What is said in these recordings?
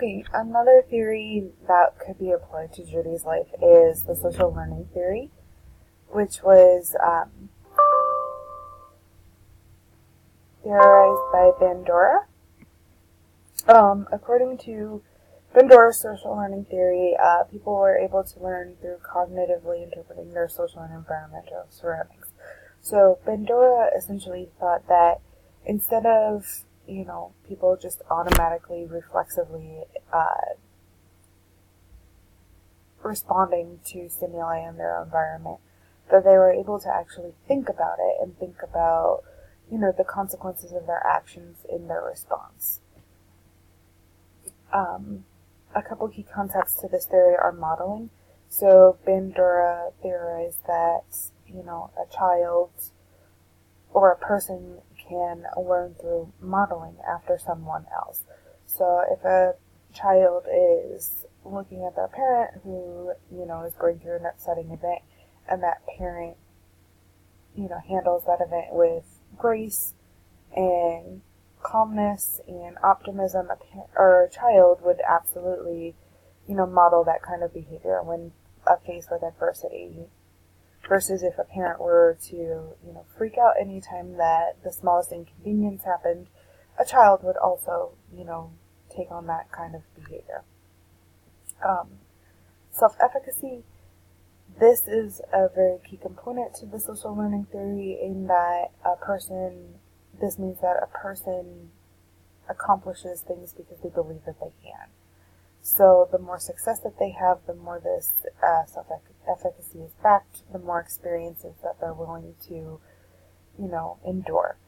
Okay, another theory that could be applied to Judy's life is the social learning theory, which was theorized by Bandura. According to Bandura's social learning theory, people were able to learn through cognitively interpreting their social and environmental surroundings. So Bandura essentially thought that instead of, people just automatically, reflexively responding to stimuli in their environment, that they were able to actually think about it and think about, the consequences of their actions in their response. A couple key concepts to this theory are modeling. So Bandura theorized that, a child or a person can learn through modeling after someone else. So if a child is looking at their parent who, is going through an upsetting event, and that parent, handles that event with grace and calmness and optimism, a child would absolutely, model that kind of behavior when faced with adversity. Versus if a parent were to, freak out anytime that the smallest inconvenience happened, a child would also, take on that kind of behavior. Self-efficacy. This is a very key component to the social learning theory in that this means that a person accomplishes things because they believe that they can. So the more success that they have, the more this self-efficacy is backed, the more experiences that they're willing to, endure.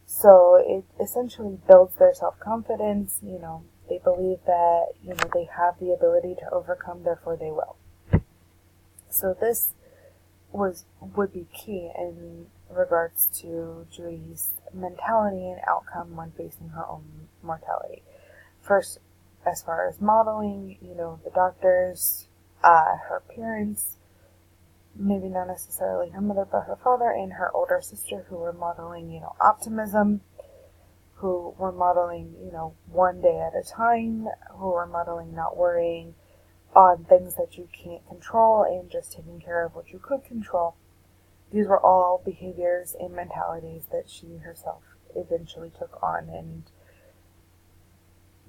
So it essentially builds their self-confidence. They believe that, they have the ability to overcome, therefore they will. So this would be key in regards to Judy's mentality and outcome when facing her own mortality. First, as far as modeling, the doctors, her parents, maybe not necessarily her mother, but her father and her older sister, who were modeling, optimism, who were modeling, one day at a time, who were modeling not worrying on things that you can't control and just taking care of what you could control. These were all behaviors and mentalities that she herself eventually took on and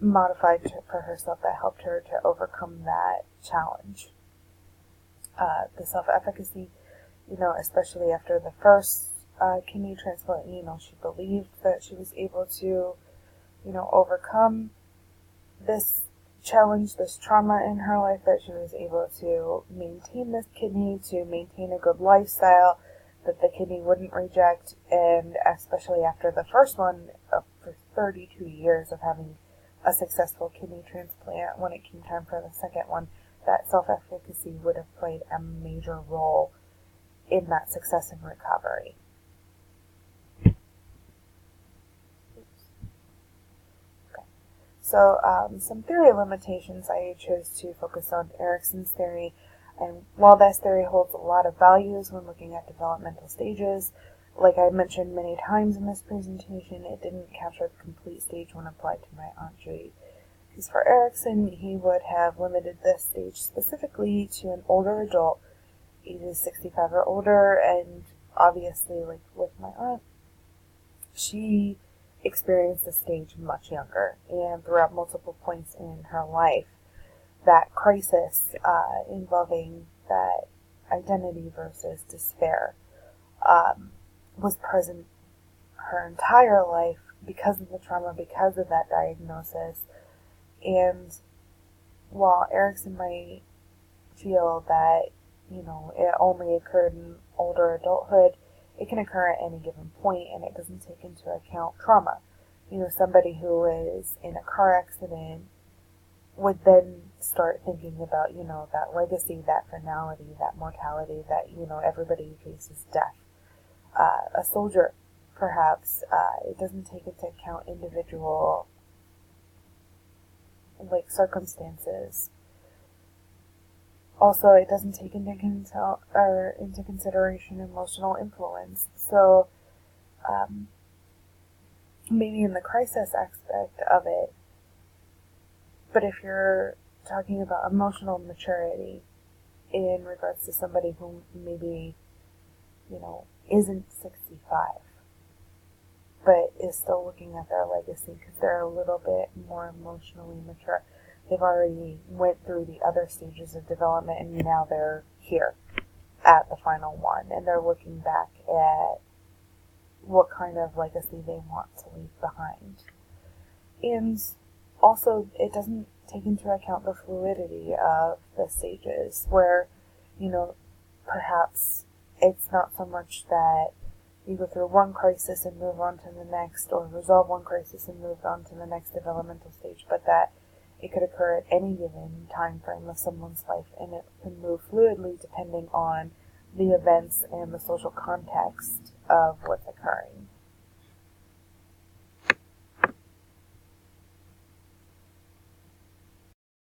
modified for herself that helped her to overcome that challenge. The self-efficacy, especially after the first kidney transplant, she believed that she was able to, overcome this challenge, this trauma in her life, that she was able to maintain this kidney, to maintain a good lifestyle, that the kidney wouldn't reject, and especially after the first one, for 32 years of having a successful kidney transplant, when it came time for the second one, that self-efficacy would have played a major role in that success and recovery. So some theory limitations, I chose to focus on Erikson's theory. And while this theory holds a lot of values when looking at developmental stages, like I mentioned many times in this presentation, it didn't capture the complete stage when applied to my Aunt Judy. Because for Erikson, he would have limited this stage specifically to an older adult, ages 65 or older, and obviously, like with my aunt, she experienced the stage much younger, and throughout multiple points in her life, that crisis involving that identity versus despair was present her entire life because of the trauma, because of that diagnosis. And while Erikson might feel that, it only occurred in older adulthood, it can occur at any given point, and it doesn't take into account trauma. Somebody who is in a car accident would then start thinking about, that legacy, that finality, that mortality, that, everybody faces death. A soldier, perhaps, it doesn't take into account individual, circumstances. Also, it doesn't take into consideration emotional influence. So, maybe in the crisis aspect of it, But if you're talking about emotional maturity in regards to somebody who maybe, isn't 65, but is still looking at their legacy because they're a little bit more emotionally mature. They've already went through the other stages of development and now they're here at the final one, and they're looking back at what kind of legacy they want to leave behind. And also, it doesn't take into account the fluidity of the stages where, perhaps it's not so much that you go through one crisis and move on to the next, or resolve one crisis and move on to the next developmental stage, but that it could occur at any given time frame of someone's life, and it can move fluidly depending on the events and the social context of what's occurring.